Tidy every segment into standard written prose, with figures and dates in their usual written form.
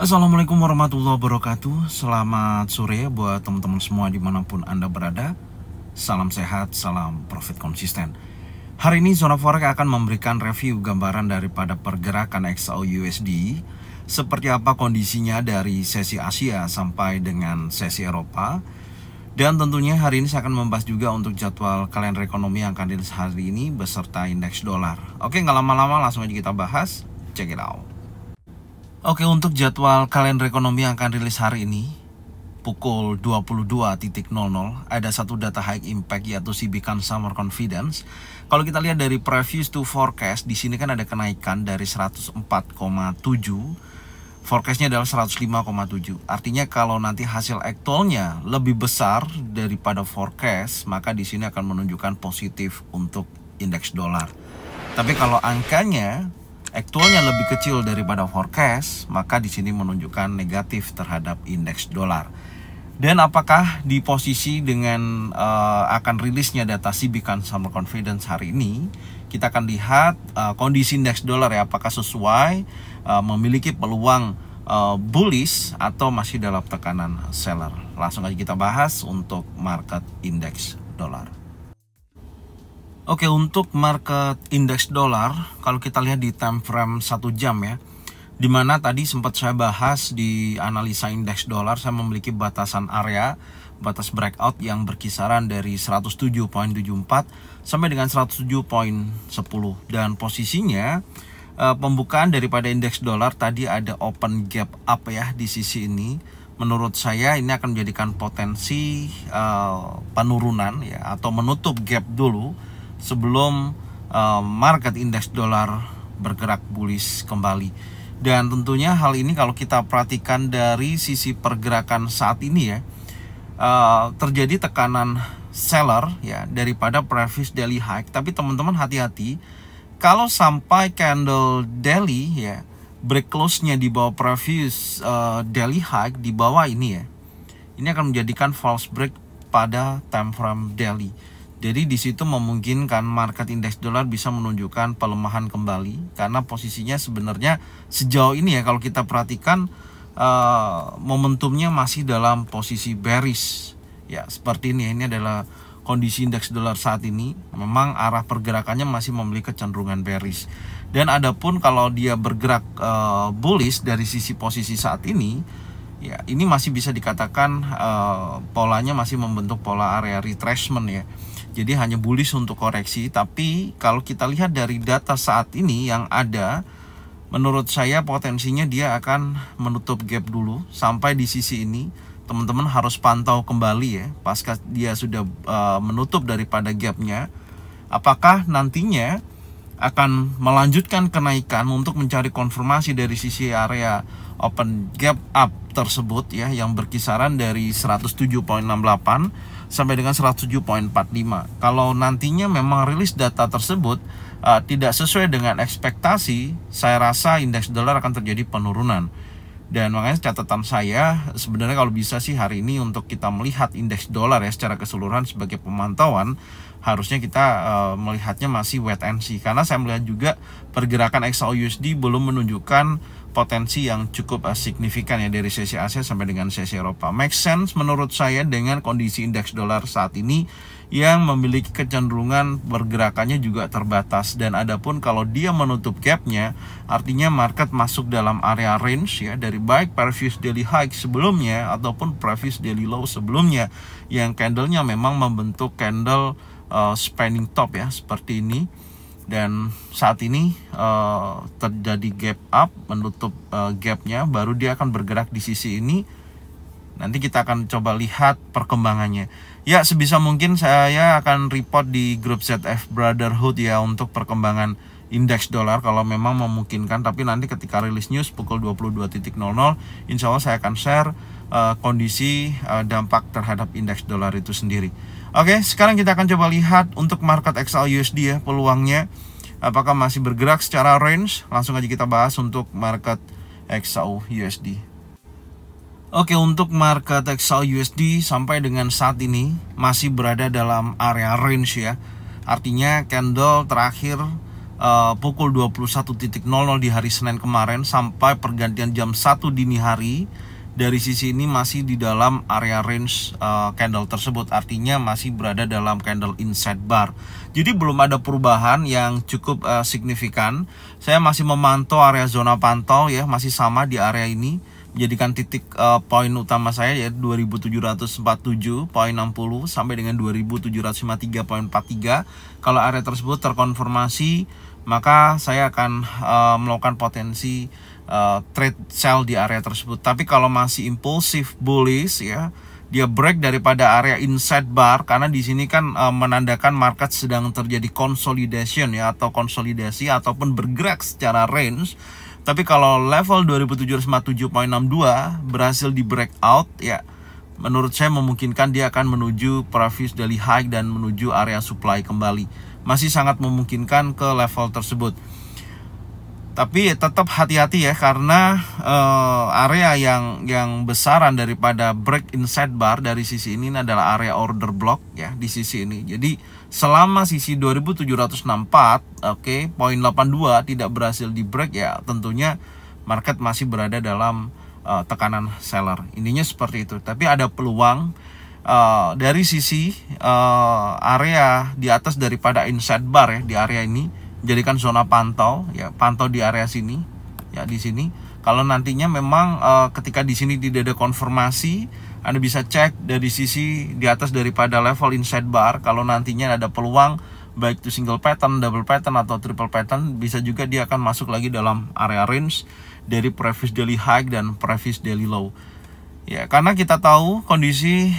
Assalamualaikum warahmatullahi wabarakatuh. Selamat sore buat teman-teman semua dimanapun Anda berada. Salam sehat, salam profit konsisten. Hari ini Zona Forex akan memberikan review gambaran daripada pergerakan XAU/USD, seperti apa kondisinya dari sesi Asia sampai dengan sesi Eropa. Dan tentunya hari ini saya akan membahas juga untuk jadwal kalender ekonomi yang akan dirilis hari ini beserta indeks dolar. Oke, nggak lama-lama langsung aja kita bahas. Check it out. Oke, untuk jadwal kalender ekonomi yang akan rilis hari ini pukul 22.00 ada satu data high impact yaitu CB Consumer Confidence. Kalau kita lihat dari previous to forecast, di sini kan ada kenaikan dari 104,7. Forecastnya adalah 105,7. Artinya kalau nanti hasil actualnya lebih besar daripada forecast, maka di sini akan menunjukkan positif untuk indeks dolar. Tapi kalau angkanya aktualnya lebih kecil daripada forecast, maka di sini menunjukkan negatif terhadap indeks dolar. Dan apakah di posisi dengan akan rilisnya data CB Consumer Confidence hari ini, kita akan lihat kondisi indeks dolar ya, apakah sesuai memiliki peluang bullish atau masih dalam tekanan seller. Langsung aja kita bahas untuk market indeks dolar. Oke, untuk market indeks dolar, kalau kita lihat di time frame 1 jam ya, dimana tadi sempat saya bahas di analisa indeks dolar, saya memiliki batasan area, batas breakout yang berkisaran dari 107.74 sampai dengan 107.10. Dan posisinya pembukaan daripada indeks dolar tadi ada open gap up ya di sisi ini. Menurut saya ini akan menjadikan potensi penurunan ya, atau menutup gap dulu sebelum market indeks dolar bergerak bullish kembali. Dan tentunya hal ini kalau kita perhatikan dari sisi pergerakan saat ini ya, terjadi tekanan seller ya daripada previous daily high. Tapi teman-teman hati-hati, kalau sampai candle daily ya break close-nya di bawah previous daily high di bawah ini ya, ini akan menjadikan false break pada time frame daily. Jadi di situ memungkinkan market indeks dolar bisa menunjukkan pelemahan kembali, karena posisinya sebenarnya sejauh ini ya kalau kita perhatikan momentumnya masih dalam posisi bearish ya, seperti ini. Ini adalah kondisi indeks dolar saat ini. Memang arah pergerakannya masih memiliki kecenderungan bearish. Dan adapun kalau dia bergerak bullish dari sisi posisi saat ini ya, ini masih bisa dikatakan polanya masih membentuk pola area retracement ya. Jadi hanya bullish untuk koreksi. Tapi kalau kita lihat dari data saat ini yang ada, menurut saya potensinya dia akan menutup gap dulu sampai di sisi ini. Teman-teman harus pantau kembali ya, pasca dia sudah menutup daripada gapnya, apakah nantinya akan melanjutkan kenaikan untuk mencari konfirmasi dari sisi area open gap up tersebut ya, yang berkisaran dari 107.68 sampai dengan 107.45. Kalau nantinya memang rilis data tersebut tidak sesuai dengan ekspektasi, saya rasa indeks dolar akan terjadi penurunan. Dan makanya catatan saya sebenarnya kalau bisa sih hari ini untuk kita melihat indeks dolar ya secara keseluruhan sebagai pemantauan, harusnya kita melihatnya masih wait and see. Karena saya melihat juga pergerakan XAU/USD belum menunjukkan potensi yang cukup signifikan ya dari sesi Asia sampai dengan sesi Eropa. Make sense menurut saya dengan kondisi indeks dolar saat ini yang memiliki kecenderungan pergerakannya juga terbatas. Dan adapun kalau dia menutup gapnya, artinya market masuk dalam area range ya, dari baik previous daily high sebelumnya ataupun previous daily low sebelumnya, yang candlenya memang membentuk candle spanning top ya seperti ini. Dan saat ini terjadi gap up, menutup gapnya, baru dia akan bergerak di sisi ini. Nanti kita akan coba lihat perkembangannya. Ya, sebisa mungkin saya akan report di grup ZF Brotherhood ya untuk perkembangan indeks dolar kalau memang memungkinkan. Tapi nanti ketika rilis news pukul 22.00, insya Allah saya akan share kondisi dampak terhadap indeks dolar itu sendiri. Oke, sekarang kita akan coba lihat untuk market XAU/USD ya, peluangnya apakah masih bergerak secara range. Langsung aja kita bahas untuk market XAU/USD. Oke, untuk market XAU/USD sampai dengan saat ini masih berada dalam area range ya. Artinya candle terakhir pukul 21.00 di hari Senin kemarin sampai pergantian jam 1 dini hari. Dari sisi ini masih di dalam area range candle tersebut, artinya masih berada dalam candle inside bar. Jadi belum ada perubahan yang cukup signifikan. Saya masih memantau area zona pantau ya, masih sama di area ini, menjadikan titik poin utama saya yaitu 2747.60 sampai dengan 2753.43. Kalau area tersebut terkonfirmasi, maka saya akan melakukan potensi trade sell di area tersebut. Tapi kalau masih impulsif bullish ya, dia break daripada area inside bar, karena di sini kan menandakan market sedang terjadi consolidation ya, atau konsolidasi ataupun bergerak secara range. Tapi kalau level 2757.62 berhasil di breakout ya, menurut saya memungkinkan dia akan menuju previous daily high dan menuju area supply kembali. Masih sangat memungkinkan ke level tersebut. Tapi tetap hati-hati ya, karena area yang besaran daripada break inside bar dari sisi ini adalah area order block ya di sisi ini. Jadi selama sisi 2764 oke, poin 82 tidak berhasil di break ya, tentunya market masih berada dalam tekanan seller. Intinya seperti itu. Tapi ada peluang dari sisi area di atas daripada inside bar ya, di area ini jadikan zona pantau ya, pantau di area sini ya, di sini. Kalau nantinya memang ketika di sini tidak ada konfirmasi, Anda bisa cek dari sisi di atas daripada level inside bar. Kalau nantinya ada peluang baik itu single pattern, double pattern atau triple pattern, bisa juga dia akan masuk lagi dalam area range dari previous daily high dan previous daily low. Ya, karena kita tahu kondisi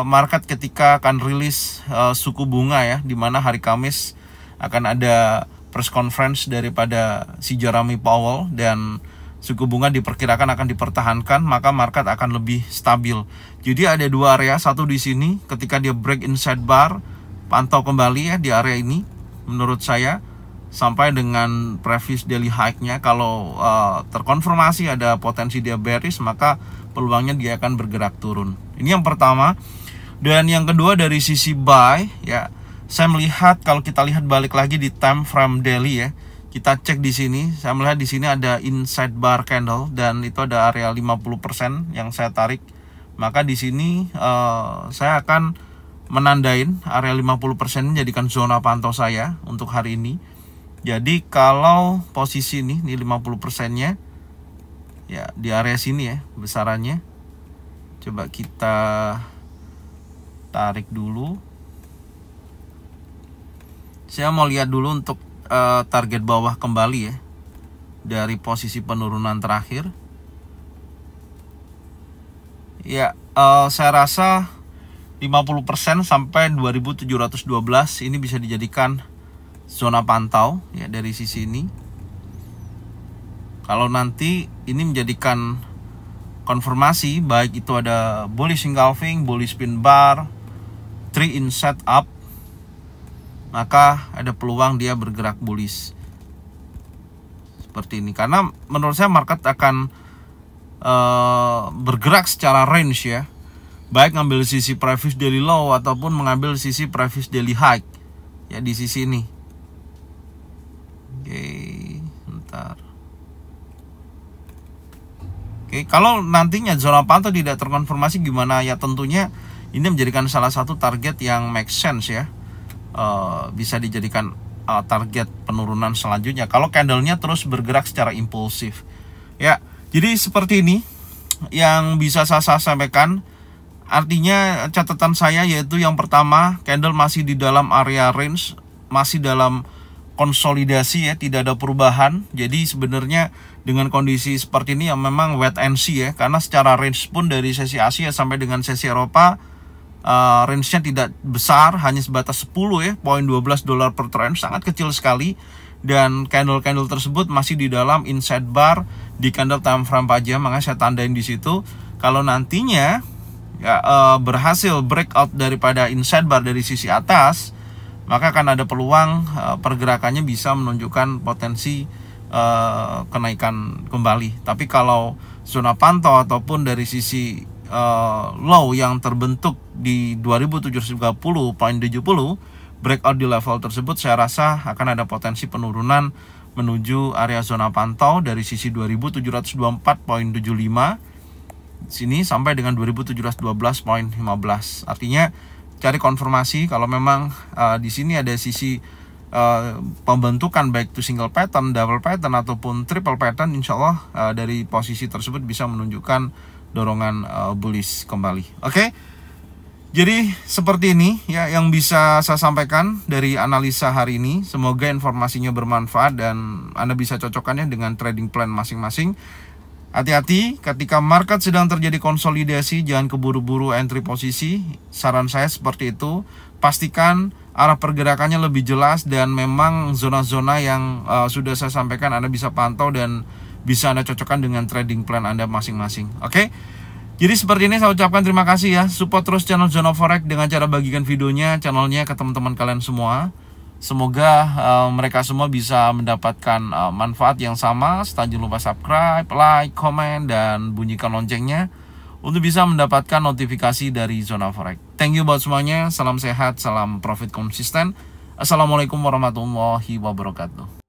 market ketika akan rilis suku bunga ya, di mana hari Kamis akan ada press conference daripada si Jerome Powell dan suku bunga diperkirakan akan dipertahankan, maka market akan lebih stabil. Jadi ada dua area, satu di sini ketika dia break inside bar, pantau kembali ya di area ini menurut saya sampai dengan previous daily high-nya. Kalau terkonfirmasi ada potensi dia bearish, maka peluangnya dia akan bergerak turun. Ini yang pertama. Dan yang kedua dari sisi buy ya, saya melihat kalau kita lihat balik lagi di time frame daily ya, kita cek di sini, saya melihat di sini ada inside bar candle dan itu ada area 50% yang saya tarik. Maka di sini saya akan menandain area 50% menjadikan zona pantau saya untuk hari ini. Jadi kalau posisi ini 50%-nya ya di area sini ya besarannya. Coba kita tarik dulu. Saya mau lihat dulu untuk target bawah kembali ya dari posisi penurunan terakhir. Ya, saya rasa 50% sampai 2712 ini bisa dijadikan zona pantau ya dari sisi ini. Kalau nanti ini menjadikan konfirmasi, baik itu ada bullish engulfing, bullish pin bar, 3 in setup, maka ada peluang dia bergerak bullish seperti ini. Karena menurut saya market akan bergerak secara range ya, baik ngambil sisi previous daily low ataupun mengambil sisi previous daily high ya di sisi ini. Oke, bentar. Oke, kalau nantinya zona pantau tidak terkonfirmasi gimana ya, tentunya ini menjadikan salah satu target yang make sense ya. Bisa dijadikan target penurunan selanjutnya kalau candlenya terus bergerak secara impulsif ya. Jadi seperti ini yang bisa saya sampaikan. Artinya catatan saya yaitu yang pertama, candle masih di dalam area range, masih dalam konsolidasi ya, tidak ada perubahan. Jadi sebenarnya dengan kondisi seperti ini yang memang wait and see ya, karena secara range pun dari sesi Asia sampai dengan sesi Eropa range-nya tidak besar, hanya sebatas 10 ya, $0.12 per trend, sangat kecil sekali. Dan candle-candle tersebut masih di dalam inside bar di candle time frame 4 jam, makanya saya tandain di situ. Kalau nantinya ya, berhasil breakout daripada inside bar dari sisi atas, maka akan ada peluang pergerakannya bisa menunjukkan potensi kenaikan kembali. Tapi kalau zona pantau ataupun dari sisi low yang terbentuk di 2730.70 breakout di level tersebut, saya rasa akan ada potensi penurunan menuju area zona pantau dari sisi 2724.75 sini sampai dengan 2712.15. Artinya cari konfirmasi kalau memang di sini ada sisi pembentukan baik itu single pattern, double pattern ataupun triple pattern, insya Allah dari posisi tersebut bisa menunjukkan dorongan bullish kembali. Oke. Jadi seperti ini ya yang bisa saya sampaikan dari analisa hari ini. Semoga informasinya bermanfaat dan Anda bisa cocokkannya dengan trading plan masing-masing. Hati-hati ketika market sedang terjadi konsolidasi, jangan keburu-buru entry posisi. Saran saya seperti itu. Pastikan arah pergerakannya lebih jelas dan memang zona-zona yang sudah saya sampaikan Anda bisa pantau dan bisa Anda cocokkan dengan trading plan Anda masing-masing. Oke? Jadi seperti ini saya ucapkan terima kasih ya. Support terus channel Zona Forex dengan cara bagikan videonya, channelnya ke teman-teman kalian semua. Semoga mereka semua bisa mendapatkan manfaat yang sama. Jangan lupa subscribe, like, komen, dan bunyikan loncengnya untuk bisa mendapatkan notifikasi dari Zona Forex. Thank you buat semuanya. Salam sehat, salam profit konsisten. Assalamualaikum warahmatullahi wabarakatuh.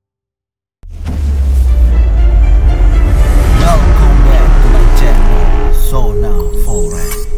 Welcome back to my channel Zona Forex.